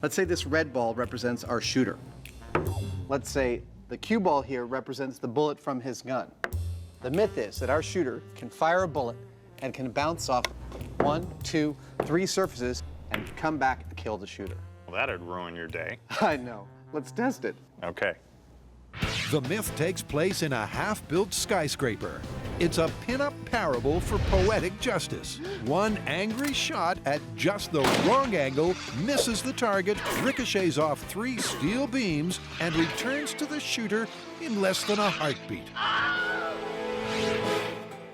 Let's say this red ball represents our shooter. Let's say the cue ball here represents the bullet from his gun. The myth is that our shooter can fire a bullet and can bounce off 1, 2, 3 surfaces and come back and kill the shooter. Well, that'd ruin your day. I know. Let's test it. Okay. The myth takes place in a half-built skyscraper. It's a pin-up parable for poetic justice. One angry shot at just the wrong angle misses the target, ricochets off 3 steel beams, and returns to the shooter in less than a heartbeat.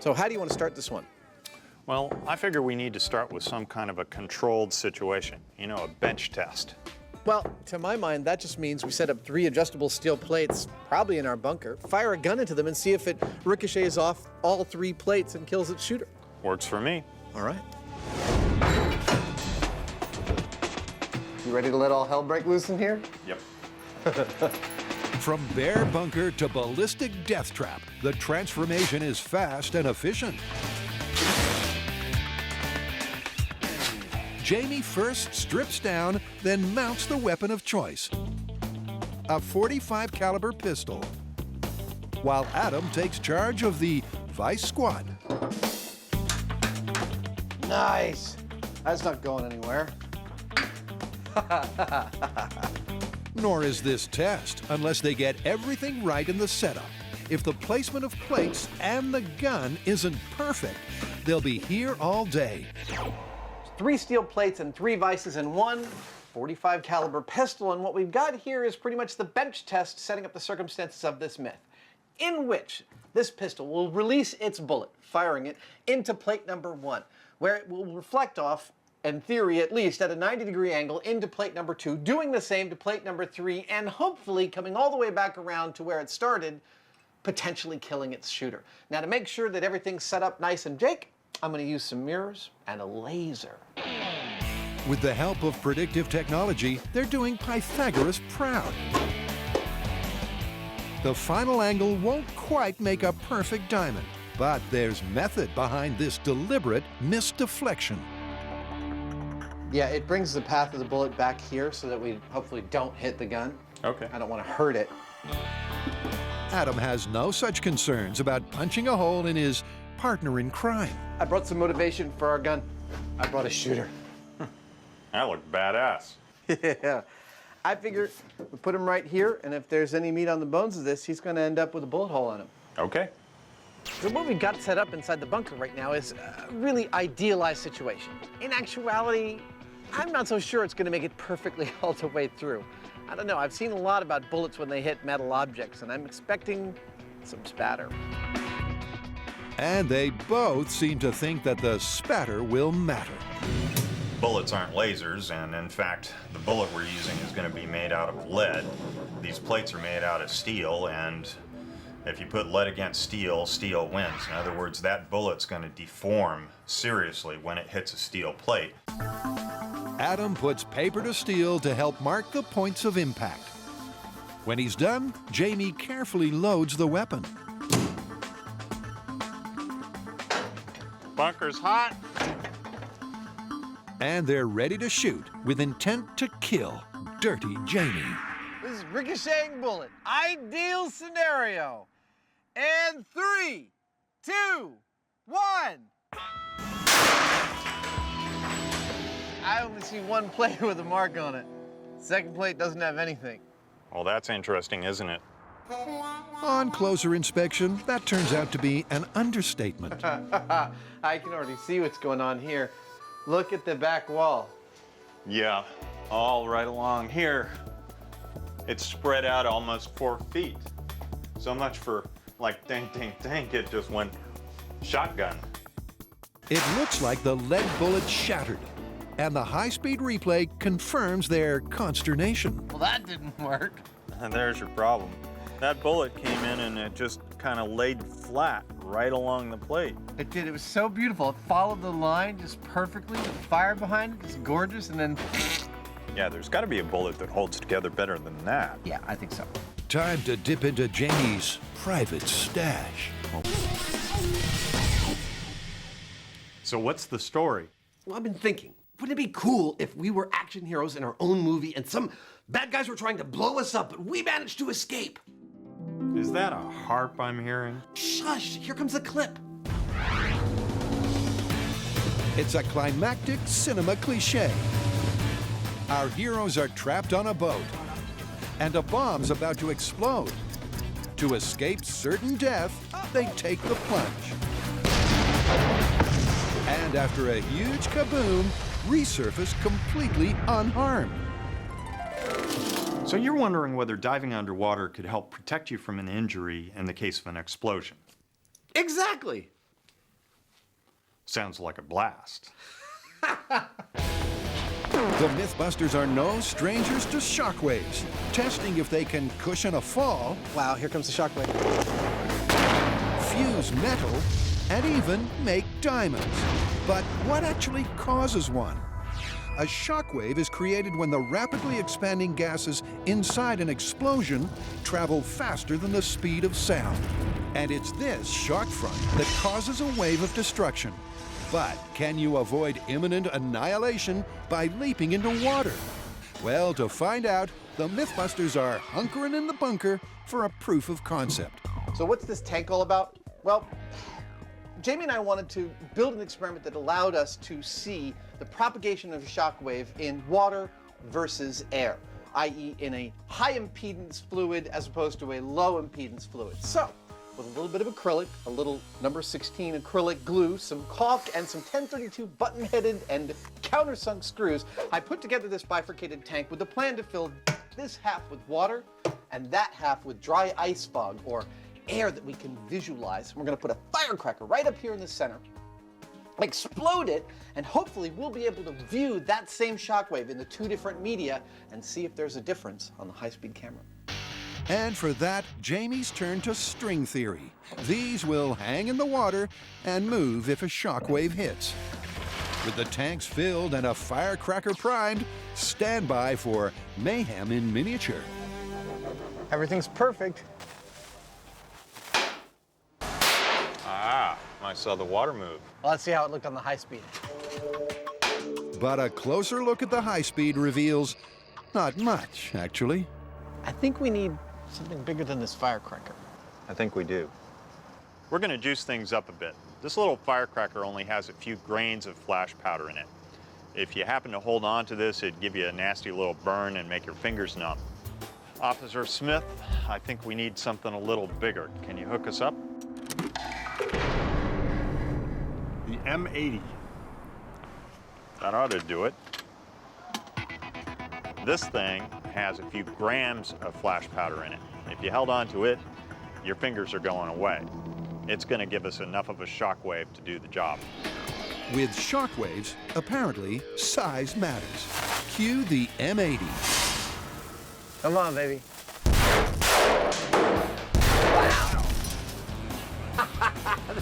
So how do you want to start this one? Well, I figure we need to start with some kind of a controlled situation. You know, a bench test. Well, to my mind, that just means we set up 3 adjustable steel plates, probably in our bunker, fire a gun into them, and see if it ricochets off all 3 plates and kills its shooter. Works for me. All right. You ready to let all hell break loose in here? Yep. From bare bunker to ballistic death trap, the transformation is fast and efficient. Jamie first strips down, then mounts the weapon of choice, a .45 caliber pistol, while Adam takes charge of the Vice Squad. Nice. That's not going anywhere. Nor is this test, unless they get everything right in the setup. If the placement of plates and the gun isn't perfect, they'll be here all day. 3 steel plates and 3 vices and 1 .45 caliber pistol, and what we've got here is pretty much the bench test setting up the circumstances of this myth, in which this pistol will release its bullet, firing it into plate number 1, where it will reflect off, in theory at least, at a 90-degree angle into plate number 2, doing the same to plate number 3, and hopefully coming all the way back around to where it started, potentially killing its shooter. Now, to make sure that everything's set up nice and jake, I'm going to use some mirrors and a laser. With the help of predictive technology, they're doing Pythagoras proud. The final angle won't quite make a perfect diamond, but there's method behind this deliberate misdeflection. Yeah, it brings the path of the bullet back here so that we hopefully don't hit the gun. Okay. I don't want to hurt it. Adam has no such concerns about punching a hole in his partner in crime. I brought some motivation for our gun. I brought a shooter. That looked badass. Yeah. I figured we put him right here, and if there's any meat on the bones of this, he's going to end up with a bullet hole in him. Okay. So what we've got set up inside the bunker right now is a really idealized situation. In actuality, I'm not so sure it's going to make it perfectly all the way through. I don't know. I've seen a lot about bullets when they hit metal objects, and I'm expecting some spatter. And they both seem to think that the spatter will matter. Bullets aren't lasers, and in fact, the bullet we're using is going to be made out of lead. These plates are made out of steel, and if you put lead against steel, steel wins. In other words, that bullet's going to deform seriously when it hits a steel plate. Adam puts paper to steel to help mark the points of impact. When he's done, Jamie carefully loads the weapon. Bunker's hot. And they're ready to shoot with intent to kill Dirty Jamie. This is ricocheting bullet. Ideal scenario. And 3, 2, 1. I only see 1 plate with a mark on it. Second plate doesn't have anything. Well, that's interesting, isn't it? On closer inspection, that turns out to be an understatement. I can already see what's going on here. Look at the back wall. Yeah, all right along here. It's spread out almost 4 feet. So much for, like, ding, ding, ding, it just went shotgun. It looks like the lead bullet shattered, and the high-speed replay confirms their consternation. Well, that didn't work. And there's your problem. That bullet came in and it just kind of laid flat right along the plate. It did. It was so beautiful. It followed the line just perfectly. The fire behind it is gorgeous, and then... Yeah, there's got to be a bullet that holds together better than that. Yeah, I think so. Time to dip into Jamie's private stash. So what's the story? Well, I've been thinking. Wouldn't it be cool if we were action heroes in our own movie and some bad guys were trying to blow us up, but we managed to escape? Is that a harp I'm hearing? Shush, here comes the clip. It's a climactic cinema cliche. Our heroes are trapped on a boat, and a bomb's about to explode. To escape certain death, they take the plunge. And after a huge kaboom, resurface completely unharmed. So you're wondering whether diving underwater could help protect you from an injury in the case of an explosion. Exactly. Sounds like a blast. The MythBusters are no strangers to shockwaves, testing if they can cushion a fall, Wow, here comes the shockwave. fuse metal, and even make diamonds. But what actually causes one? A shockwave is created when the rapidly expanding gases inside an explosion travel faster than the speed of sound. And it's this shock front that causes a wave of destruction. But can you avoid imminent annihilation by leaping into water? Well, to find out, the MythBusters are hunkering in the bunker for a proof of concept. So what's this tank all about? Well, Jamie and I wanted to build an experiment that allowed us to see the propagation of a shockwave in water versus air, i.e. in a high impedance fluid as opposed to a low impedance fluid. So, with a little bit of acrylic, a little number 16 acrylic glue, some caulk, and some 1032 button-headed and countersunk screws, I put together this bifurcated tank with the plan to fill this half with water and that half with dry ice fog, or air that we can visualize. We're gonna put a firecracker right up here in the center, explode it, and hopefully we'll be able to view that same shockwave in the two different media and see if there's a difference on the high-speed camera. And for that, Jamie's turned to string theory. These will hang in the water and move if a shockwave hits. With the tanks filled and a firecracker primed, stand by for mayhem in miniature. Everything's perfect. Ah, I saw the water move. Well, let's see how it looked on the high speed. But a closer look at the high speed reveals not much, actually. I think we need something bigger than this firecracker. I think we do. We're going to juice things up a bit. This little firecracker only has a few grains of flash powder in it. If you happen to hold on to this, it'd give you a nasty little burn and make your fingers numb. Officer Smith, I think we need something a little bigger. Can you hook us up? The M80. That ought to do it. This thing has a few grams of flash powder in it. If you held on to it, your fingers are going away. It's going to give us enough of a shockwave to do the job. With shockwaves, apparently size matters. Cue the M80. Come on, baby.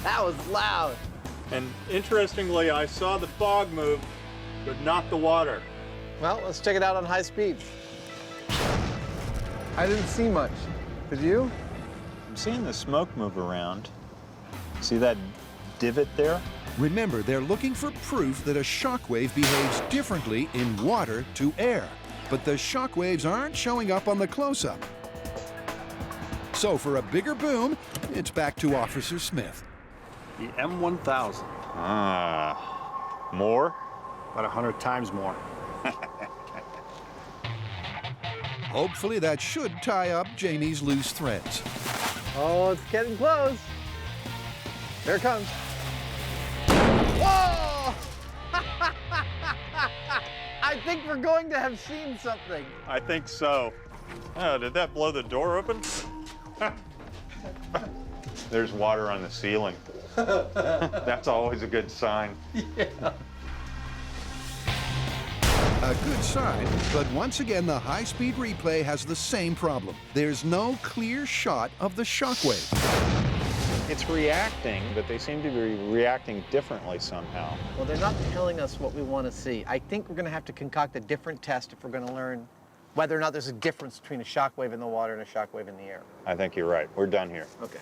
That was loud. And interestingly, I saw the fog move, but not the water. Well, let's check it out on high speed. I didn't see much. Did you? I'm seeing the smoke move around. See that divot there? Remember, they're looking for proof that a shockwave behaves differently in water to air. But the shockwaves aren't showing up on the close-up. So for a bigger boom, it's back to Officer Smith. The M1000, Ah, more? about 100 times more. Hopefully that should tie up Jamie's loose threads. Oh, it's getting close. There it comes. Whoa! I think we're going to have seen something. I think so. Oh, did that blow the door open? There's water on the ceiling. That's always a good sign. A good sign, but once again the high-speed replay has the same problem. There's no clear shot of the shockwave. It's reacting, but they seem to be reacting differently somehow. Well, they're not telling us what we want to see. I think we're going to have to concoct a different test if we're going to learn whether or not there's a difference between a shockwave in the water and a shockwave in the air. I think you're right. We're done here. Okay.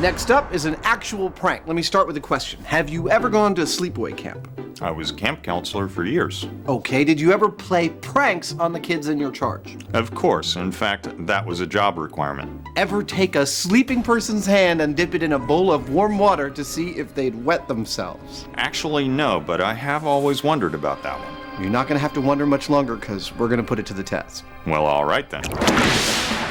Next up is an actual prank. Let me start with a question. Have you ever gone to sleepaway camp? I was a camp counselor for years. Okay, did you ever play pranks on the kids in your charge? Of course. In fact, that was a job requirement. Ever take a sleeping person's hand and dip it in a bowl of warm water to see if they'd wet themselves? Actually, no, but I have always wondered about that one. You're not gonna have to wonder much longer because we're gonna put it to the test. Well, all right then.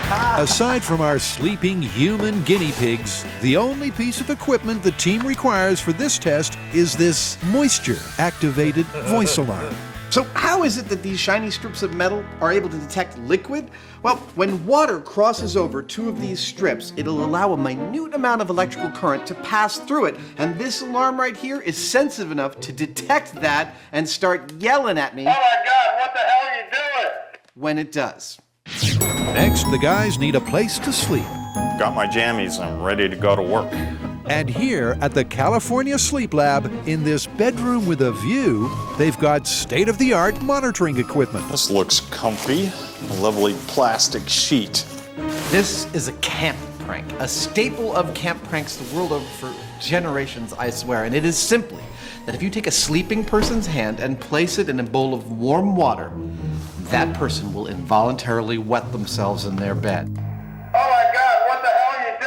Aside from our sleeping human guinea pigs, the only piece of equipment the team requires for this test is this moisture-activated voice alarm. So how is it that these shiny strips of metal are able to detect liquid? Well, when water crosses over two of these strips, it'll allow a minute amount of electrical current to pass through it. And this alarm right here is sensitive enough to detect that and start yelling at me. Oh my God, what the hell are you doing? When it does. Next, the guys need a place to sleep. Got my jammies. I'm ready to go to work. And here at the California Sleep Lab, in this bedroom with a view, they've got state-of-the-art monitoring equipment. This looks comfy. A lovely plastic sheet. This is a camp prank, a staple of camp pranks the world over for generations, I swear. And it is simply that if you take a sleeping person's hand and place it in a bowl of warm water, that person will involuntarily wet themselves in their bed. Oh my God, what the hell are you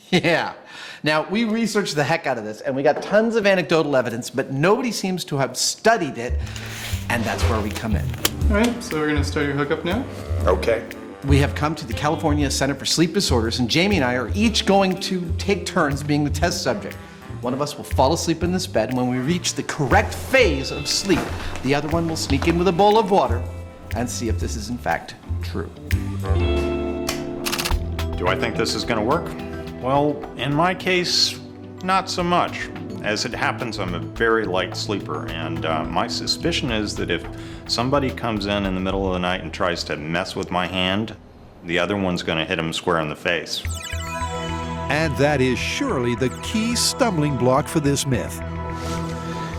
doing? Yeah. Now, we researched the heck out of this, and we got tons of anecdotal evidence, but nobody seems to have studied it, and that's where we come in. All right, so we're gonna start your hookup now. Okay. We have come to the California Center for Sleep Disorders, and Jamie and I are each going to take turns being the test subject. One of us will fall asleep in this bed, and when we reach the correct phase of sleep, the other one will sneak in with a bowl of water and see if this is in fact true. Do I think this is going to work? Well, in my case, not so much. As it happens, I'm a very light sleeper, and my suspicion is that if somebody comes in the middle of the night and tries to mess with my hand, the other one's going to hit him square in the face. And that is surely the key stumbling block for this myth.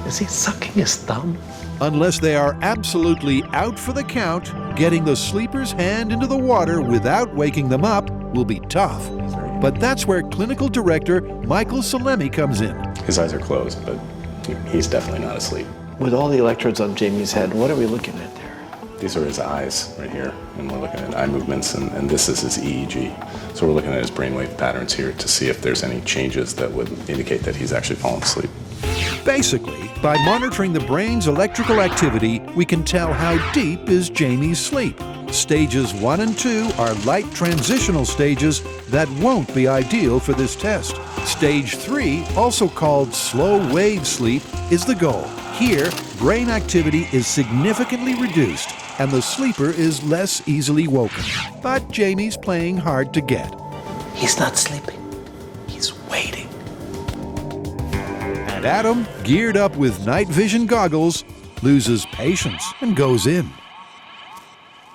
Is he sucking his thumb? Unless they are absolutely out for the count, getting the sleeper's hand into the water without waking them up will be tough. But that's where clinical director Michael Salemi comes in. His eyes are closed, but he's definitely not asleep. With all the electrodes on Jamie's head, what are we looking at there? These are his eyes right here, and we're looking at eye movements, and this is his EEG. So we're looking at his brainwave patterns here to see if there's any changes that would indicate that he's actually fallen asleep. Basically, by monitoring the brain's electrical activity, we can tell how deep is Jamie's sleep. Stages 1 and 2 are light transitional stages that won't be ideal for this test. Stage 3, also called slow wave sleep, is the goal. Here, brain activity is significantly reduced and the sleeper is less easily woken. But Jamie's playing hard to get. He's not sleeping. He's waiting. And Adam, geared up with night vision goggles, loses patience and goes in.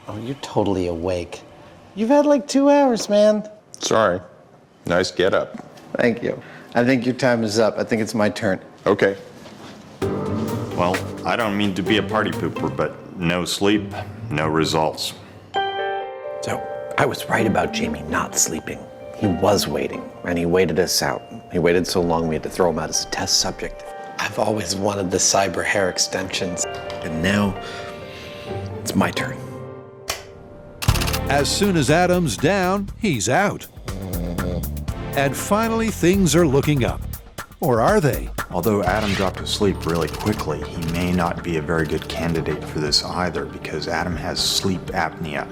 Oh, you're totally awake. You've had like 2 hours, man. Sorry. Nice get up. Thank you. I think your time is up. I think it's my turn. Okay. Well, I don't mean to be a party pooper, but no sleep, no results. So, I was right about Jamie not sleeping. He was waiting, and he waited us out. He waited so long we had to throw him out as a test subject. I've always wanted the cyber hair extensions, and now it's my turn. As soon as Adam's down, he's out. And finally, things are looking up. Or are they? Although Adam dropped asleep really quickly, he may not be a very good candidate for this either because Adam has sleep apnea,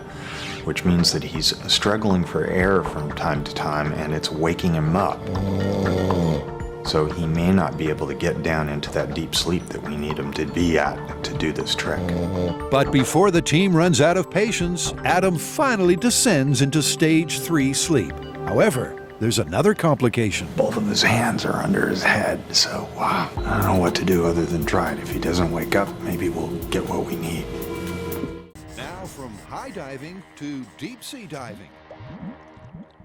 which means that he's struggling for air from time to time and it's waking him up. So he may not be able to get down into that deep sleep that we need him to be at to do this trick. But before the team runs out of patience, Adam finally descends into stage 3 sleep. However, there's another complication. Both of his hands are under his head, so I don't know what to do other than try it. If he doesn't wake up, maybe we'll get what we need. Now from high diving to deep sea diving.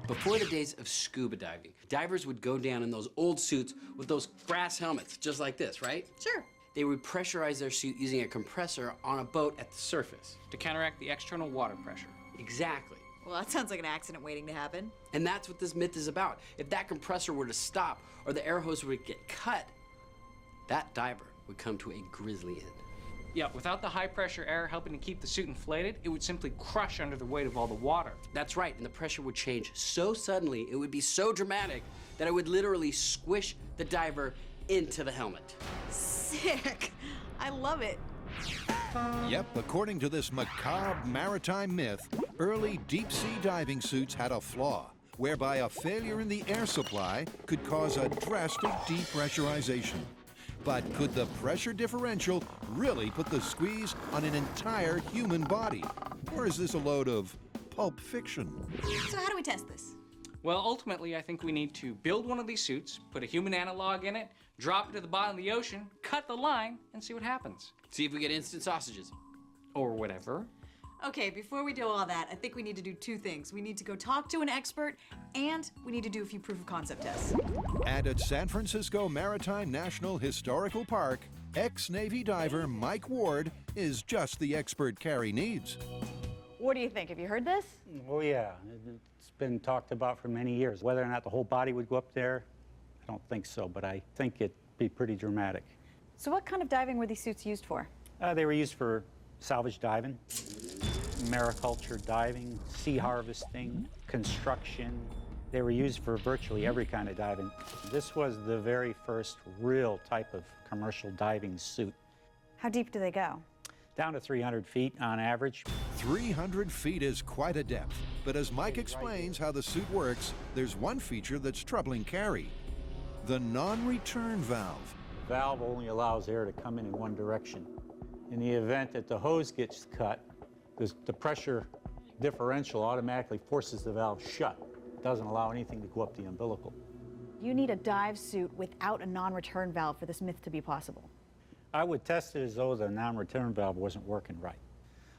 Before the days of scuba diving, divers would go down in those old suits with those brass helmets, just like this, right? Sure. They would pressurize their suit using a compressor on a boat at the surface. To counteract the external water pressure. Exactly. Well, that sounds like an accident waiting to happen. And that's what this myth is about. If that compressor were to stop or the air hose were to get cut, that diver would come to a grisly end. Yeah, without the high pressure air helping to keep the suit inflated, it would simply crush under the weight of all the water. That's right, and the pressure would change so suddenly, it would be so dramatic that it would literally squish the diver into the helmet. Sick. I love it. Yep, according to this macabre maritime myth, early deep-sea diving suits had a flaw, whereby a failure in the air supply could cause a drastic depressurization. But could the pressure differential really put the squeeze on an entire human body? Or is this a load of pulp fiction? So how do we test this? Well, ultimately, I think we need to build one of these suits, put a human analog in it, drop it to the bottom of the ocean, cut the line, and see what happens. See if we get instant sausages. Or whatever. Okay, before we do all that, I think we need to do two things. We need to go talk to an expert, and we need to do a few proof of concept tests. And at San Francisco Maritime National Historical Park, ex-Navy diver Mike Ward is just the expert Carrie needs. What do you think? Have you heard this? Oh, yeah. It's been talked about for many years. Whether or not the whole body would go up there, I don't think so, but I think it'd be pretty dramatic. So what kind of diving were these suits used for? They were used for salvage diving, mariculture diving, sea harvesting, construction. They were used for virtually every kind of diving. This was the very first real type of commercial diving suit. How deep do they go? Down to 300 feet on average. 300 feet is quite a depth, but as Mike explains how the suit works, there's one feature that's troubling Carrie: the non-return valve. The valve only allows air to come in one direction. In the event that the hose gets cut, the pressure differential automatically forces the valve shut. It doesn't allow anything to go up the umbilical. You need a dive suit without a non-return valve for this myth to be possible. I would test it as though the non-return valve wasn't working right.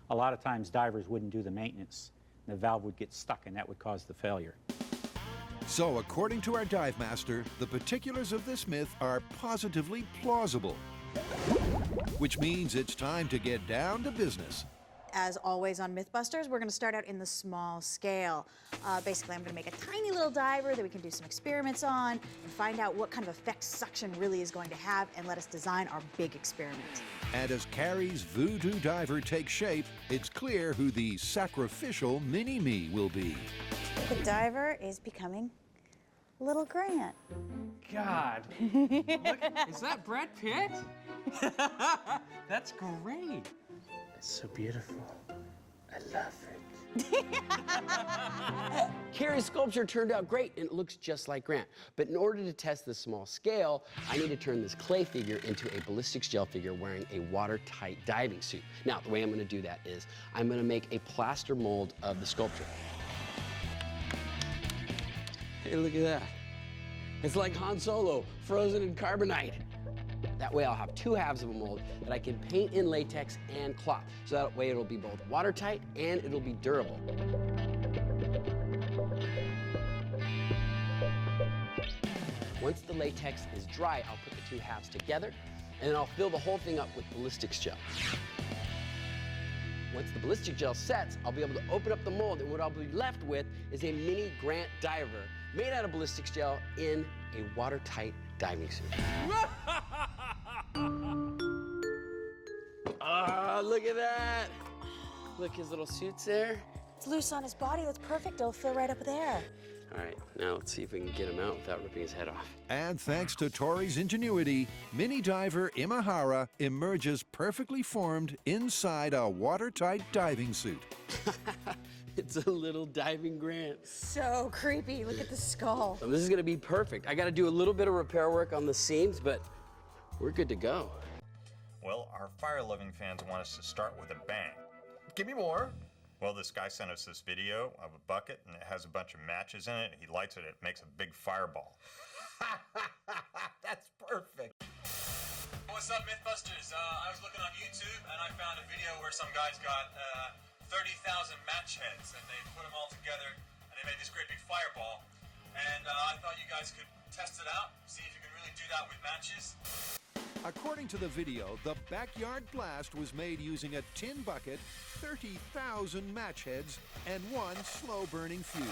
A lot of times divers wouldn't do the maintenance. The valve would get stuck and that would cause the failure. So according to our dive master, the particulars of this myth are positively plausible. Which means it's time to get down to business. As always on MythBusters, we're going to start out in the small scale. Basically, I'm going to make a tiny little diver that we can do some experiments on and find out what kind of effect suction really is going to have and let us design our big experiment. And as Carrie's voodoo diver takes shape, it's clear who the sacrificial mini-me will be. The diver is becoming Little Grant. God. Look, is that Brad Pitt? That's great. It's so beautiful. I love it. Carrie's sculpture turned out great and it looks just like Grant. But in order to test the small scale, I need to turn this clay figure into a ballistics gel figure wearing a watertight diving suit. Now, the way I'm gonna do that is I'm gonna make a plaster mold of the sculpture. Hey, look at that. It's like Han Solo, frozen in carbonite. That way I'll have two halves of a mold that I can paint in latex and cloth. So that way it'll be both watertight and it'll be durable. Once the latex is dry, I'll put the two halves together and then I'll fill the whole thing up with ballistics gel. Once the ballistic gel sets, I'll be able to open up the mold and what I'll be left with is a mini Grant diver made out of ballistics gel in a watertight diving suit. Ah, look at that. Look, his little suit's there. It's loose on his body. That's perfect. It'll fill right up there. All right, now let's see if we can get him out without ripping his head off. And thanks to Tori's ingenuity, mini diver Imahara emerges perfectly formed inside a watertight diving suit. It's a little diving Grant. So creepy. Look at the skull. So this is gonna be perfect. I gotta do a little bit of repair work on the seams, but we're good to go. Well, our fire-loving fans want us to start with a bang. Give me more. Well, this guy sent us this video of a bucket, and it has a bunch of matches in it. He lights it, it makes a big fireball. That's perfect. What's up, MythBusters? I was looking on YouTube, and I found a video where some guys got 30,000 match heads, and they put them all together, and they made this great big fireball. And I thought you guys could test it out, see if you can really really do that with matches. According to the video, the backyard blast was made using a tin bucket, 30,000 match heads, and one slow-burning fuse.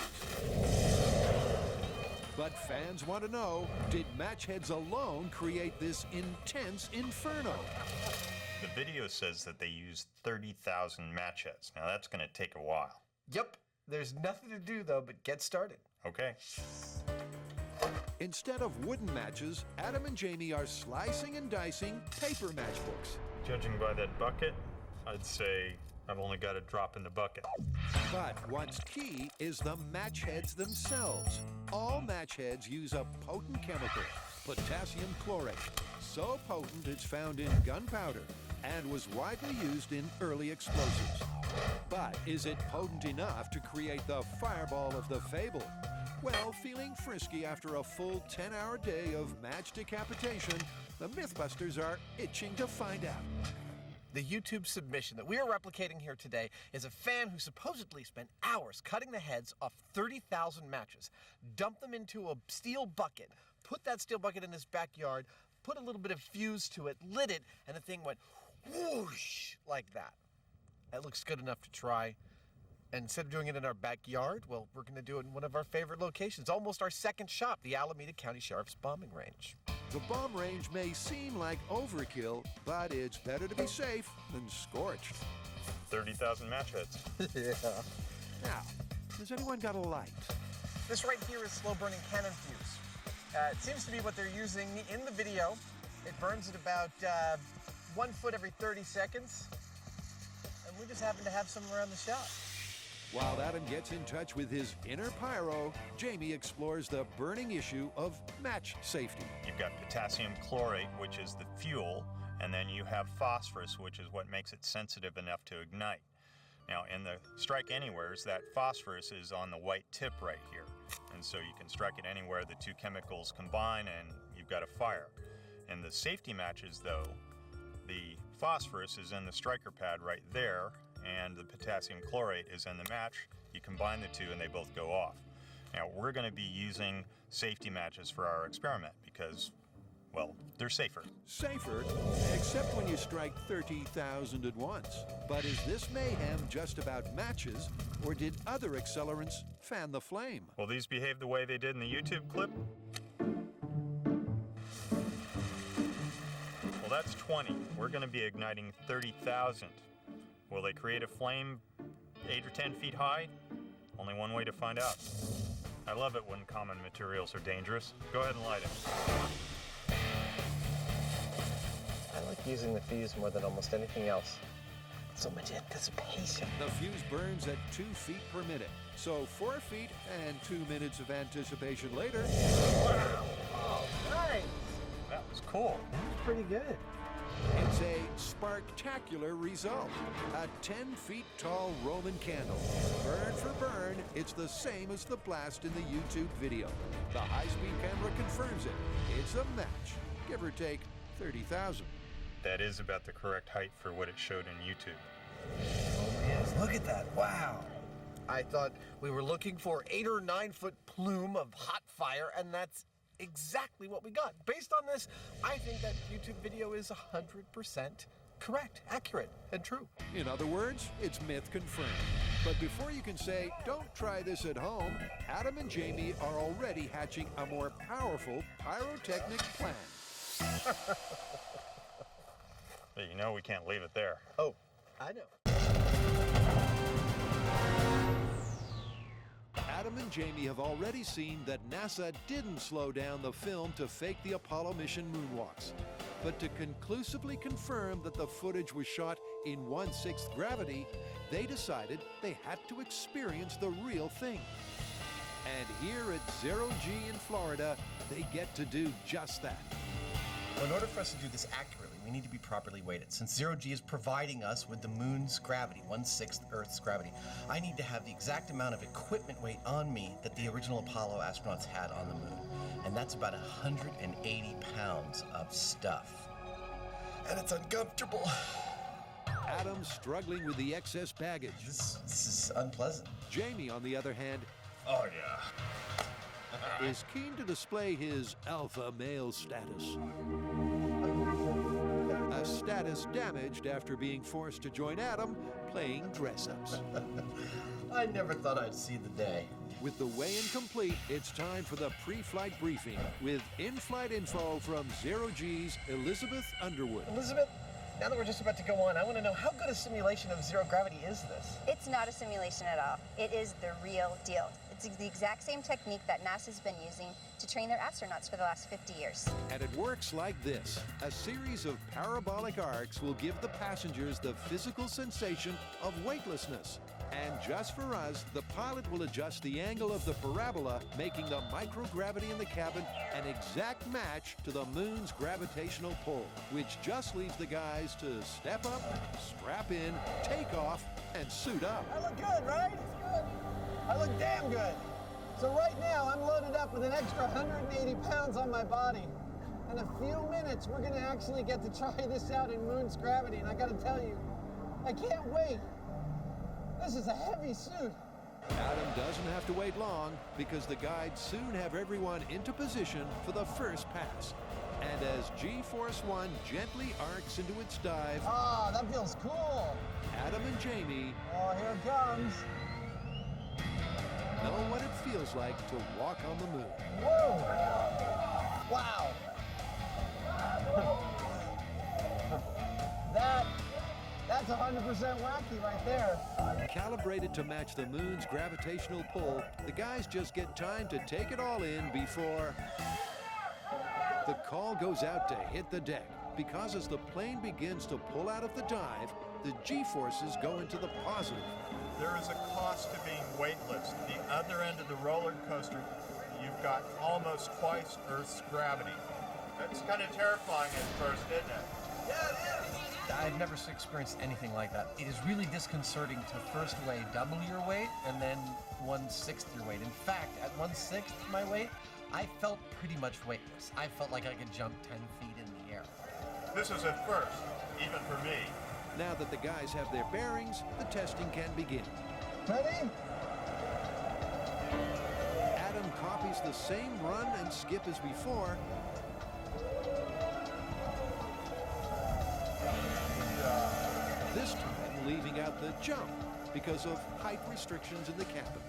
But fans want to know, did match heads alone create this intense inferno? The video says that they used 30,000 match heads. Now that's going to take a while. Yep. There's nothing to do, though, but get started. Okay. Instead of wooden matches, Adam and Jamie are slicing and dicing paper matchbooks. Judging by that bucket, I'd say I've only got a drop in the bucket. But what's key is the match heads themselves. All match heads use a potent chemical, potassium chlorate. So potent it's found in gunpowder and was widely used in early explosives. But is it potent enough to create the fireball of the fable? Well, feeling frisky after a full 10-hour day of match decapitation, the MythBusters are itching to find out. The YouTube submission that we are replicating here today is a fan who supposedly spent hours cutting the heads off 30,000 matches, dumped them into a steel bucket, put that steel bucket in his backyard, put a little bit of fuse to it, lit it, and the thing went whoosh like that. That looks good enough to try. And instead of doing it in our backyard, well, we're going to do it in one of our favorite locations, almost our second shop, the Alameda County Sheriff's Bombing Range. The bomb range may seem like overkill, but it's better to be safe than scorched. 30,000 match heads. Yeah. Now, has anyone got a light? This right here is slow-burning cannon fuse. It seems to be what they're using in the video. It burns at about 1 foot every 30 seconds. And we just happen to have some around the shop. While Adam gets in touch with his inner pyro, Jamie explores the burning issue of match safety. You've got potassium chlorate, which is the fuel, and then you have phosphorus, which is what makes it sensitive enough to ignite. Now, in the strike anywheres, that phosphorus is on the white tip right here. And so you can strike it anywhere, the two chemicals combine, and you've got a fire. In the safety matches, though, the phosphorus is in the striker pad right there, and the potassium chlorate is in the match. You combine the two and they both go off. Now, we're going to be using safety matches for our experiment because, well, they're safer. Safer, except when you strike 30,000 at once. But is this mayhem just about matches, or did other accelerants fan the flame? Will these behave the way they did in the YouTube clip? Well, that's 20. We're going to be igniting 30,000. Will they create a flame 8 or 10 feet high? Only one way to find out. I love it when common materials are dangerous. Go ahead and light it. I like using the fuse more than almost anything else. So much anticipation. The fuse burns at 2 feet per minute. So 4 feet and 2 minutes of anticipation later. Wow! Oh, nice! That was cool. That was pretty good. It's a sparktacular result. A 10 feet tall Roman candle. Burn for burn, it's the same as the blast in the YouTube video. The high-speed camera confirms it. It's a match, give or take 30,000. That is about the correct height for what it showed in YouTube. Oh, yes. Look at that. Wow. I thought we were looking for 8 or 9 foot plume of hot fire, and that's exactly what we got. Based on this, I think that YouTube video is 100% correct, accurate, and true. In other words, it's myth confirmed. But before you can say, don't try this at home, Adam and Jamie are already hatching a more powerful pyrotechnic plan. But you know we can't leave it there. Oh, I know. Adam and Jamie have already seen that NASA didn't slow down the film to fake the Apollo mission moonwalks. But to conclusively confirm that the footage was shot in 1/6 gravity, they decided they had to experience the real thing. And here at 0G in Florida, they get to do just that. Well, in order for us to do this accurately, we need to be properly weighted. Since 0G is providing us with the moon's gravity, 1/6 Earth's gravity, I need to have the exact amount of equipment weight on me that the original Apollo astronauts had on the moon. And that's about 180 pounds of stuff. And it's uncomfortable. Adam struggling with the excess baggage. This is unpleasant. Jamie, on the other hand, oh yeah, is keen to display his alpha male status. A status damaged after being forced to join Adam playing dress-ups. I never thought I'd see the day. With the weigh-in complete, it's time for the pre-flight briefing with in-flight info from Zero G's Elizabeth Underwood. Elizabeth, now that we're just about to go on, I want to know how good a simulation of zero gravity is this? It's not a simulation at all. It is the real deal. It's the exact same technique that NASA's been using to train their astronauts for the last 50 years. And it works like this. A series of parabolic arcs will give the passengers the physical sensation of weightlessness. And just for us, the pilot will adjust the angle of the parabola, making the microgravity in the cabin an exact match to the moon's gravitational pull, which just leaves the guys to step up, strap in, take off, and suit up. I look good, right? Good. I look damn good. So right now, I'm loaded up with an extra 180 pounds on my body. In a few minutes, we're gonna actually get to try this out in moon's gravity, and I gotta tell you, I can't wait. This is a heavy suit. Adam doesn't have to wait long because the guides soon have everyone into position for the first pass. And as G-Force 1 gently arcs into its dive, Ah, that feels cool. Adam and Jamie Oh, here it comes. know what it feels like to walk on the moon. Whoa! Wow! That's 100% wacky right there. Calibrated to match the moon's gravitational pull, the guys just get time to take it all in before the call goes out to hit the deck. Because as the plane begins to pull out of the dive, the G-forces go into the positive. There is a cost to being weightless. The other end of the roller coaster, you've got almost twice Earth's gravity. That's kind of terrifying at first, isn't it? Yeah, it is. I've never experienced anything like that. It is really disconcerting to first weigh double your weight and then 1/6 your weight. In fact, at 1/6 my weight, I felt pretty much weightless. I felt like I could jump 10 feet in the air. This is a first, even for me. Now that the guys have their bearings, the testing can begin. Ready? Adam copies the same run and skip as before. This time leaving out the jump because of height restrictions in the cabin.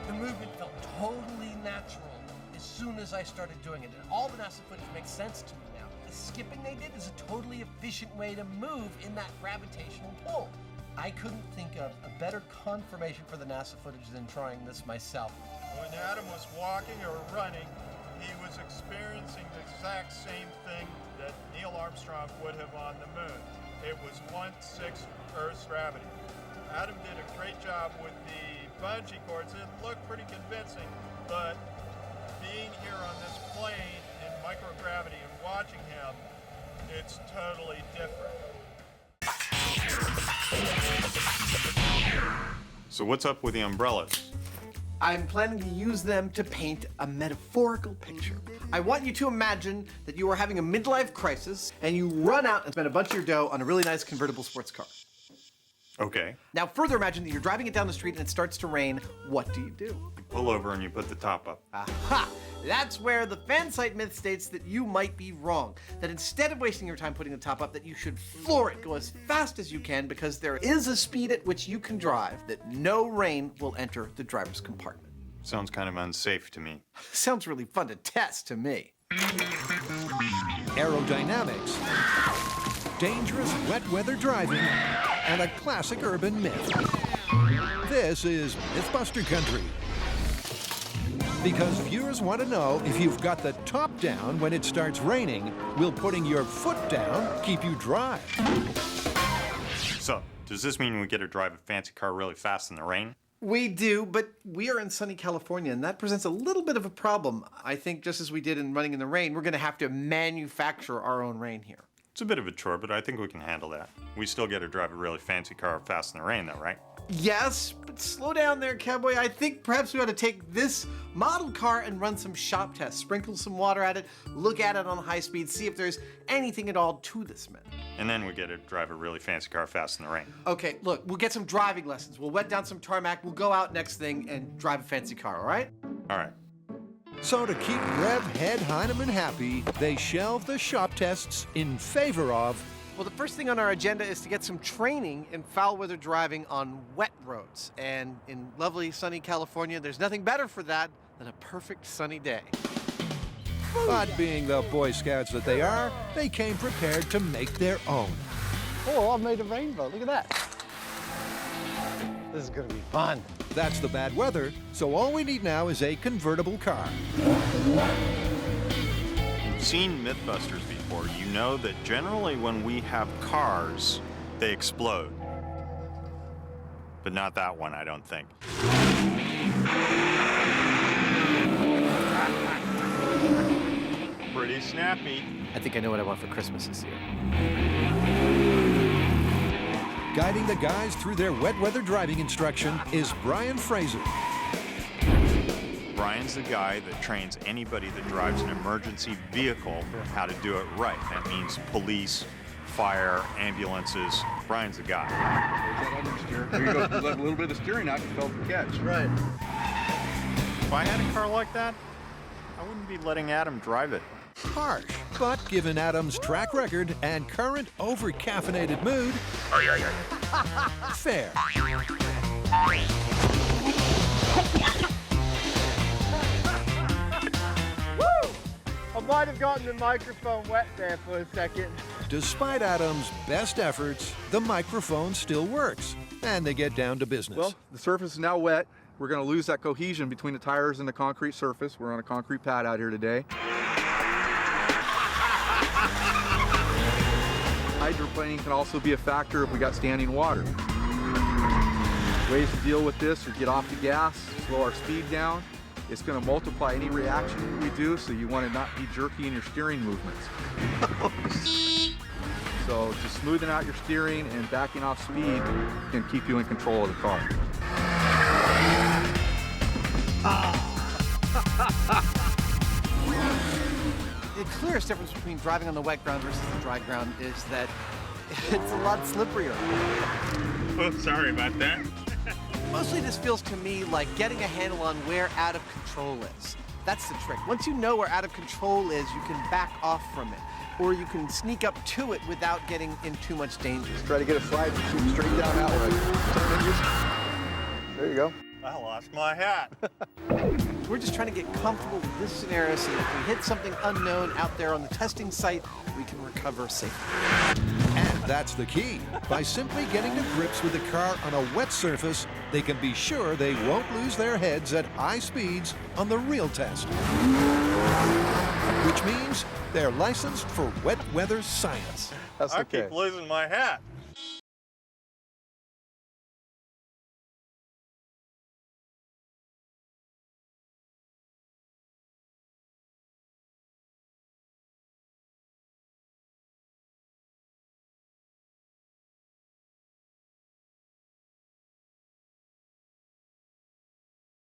The movement felt totally natural as soon as I started doing it. And all the NASA footage makes sense to me now. The skipping they did is a totally efficient way to move in that gravitational pull. I couldn't think of a better confirmation for the NASA footage than trying this myself. When Adam was walking or running, he was experiencing the exact same thing that Neil Armstrong would have on the moon. It was 1/6 Earth's gravity. Adam did a great job with the bungee cords. It looked pretty convincing, but being here on this plane in microgravity and watching him, it's totally different. So what's up with the umbrellas? I'm planning to use them to paint a metaphorical picture. I want you to imagine that you are having a midlife crisis and you run out and spend a bunch of your dough on a really nice convertible sports car. Okay. Now further imagine that you're driving it down the street and it starts to rain. What do? You pull over and you put the top up. Aha! That's where the fan site myth states that you might be wrong. That instead of wasting your time putting the top up, that you should floor it, go as fast as you can, because there is a speed at which you can drive that no rain will enter the driver's compartment. Sounds kind of unsafe to me. Sounds really fun to test to me. Aerodynamics, dangerous wet weather driving, and a classic urban myth. This is Mythbuster Country. Because viewers want to know if you've got the top down when it starts raining, will putting your foot down keep you dry? So, does this mean we get to drive a fancy car really fast in the rain? We do, but we are in sunny California, and that presents a little bit of a problem. I think just as we did in running in the rain, we're going to have to manufacture our own rain here. It's a bit of a chore, but I think we can handle that. We still get to drive a really fancy car fast in the rain, though, right? Yes, but slow down there, cowboy. I think perhaps we ought to take this model car and run some shop tests. Sprinkle some water at it, look at it on high speed, see if there's anything at all to this myth. And then we get to drive a really fancy car fast in the rain. Okay, look, we'll get some driving lessons. We'll wet down some tarmac, we'll go out next thing and drive a fancy car, all right? All right. So to keep Rev Head Heineman happy, they shelve the shop tests in favor of... Well, the first thing on our agenda is to get some training in foul weather driving on wet roads. And in lovely sunny California, there's nothing better for that than a perfect sunny day. But being the Boy Scouts that they are, they came prepared to make their own. Oh, I made a rainbow. Look at that. This is gonna be fun. That's the bad weather, so all we need now is a convertible car. You've seen MythBusters before. You know that generally when we have cars, they explode. But not that one, I don't think. Pretty snappy. I think I know what I want for Christmas this year. Guiding the guys through their wet weather driving instruction is Brian Fraser. Brian's the guy that trains anybody that drives an emergency vehicle how to do it right. That means police, fire, ambulances. Brian's the guy. There you go. You let a little bit of steering out, you felt the catch. Right. If I had a car like that, I wouldn't be letting Adam drive it. Harsh, but given Adam's track record and current over-caffeinated mood, fair. Woo! I might have gotten the microphone wet there for a second. Despite Adam's best efforts, the microphone still works, and they get down to business. Well, the surface is now wet. We're going to lose that cohesion between the tires and the concrete surface. We're on a concrete pad out here today. Hydroplaning can also be a factor if we got standing water. Ways to deal with this are get off the gas, slow our speed down. It's going to multiply any reaction we do, so you want to not be jerky in your steering movements. So just smoothing out your steering and backing off speed can keep you in control of the car. The clearest difference between driving on the wet ground versus the dry ground is that it's a lot slipperier. Oh, sorry about that. Mostly this feels to me like getting a handle on where out of control is. That's the trick. Once you know where out of control is, you can back off from it. Or you can sneak up to it without getting in too much danger. Just try to get a slide and shoot straight down that way. There you go. I lost my hat. We're just trying to get comfortable with this scenario so that if we hit something unknown out there on the testing site, we can recover safely. And that's the key. By simply getting to grips with the car on a wet surface, they can be sure they won't lose their heads at high speeds on the real test. Which means they're licensed for wet weather science. That's I okay. keep losing my hat.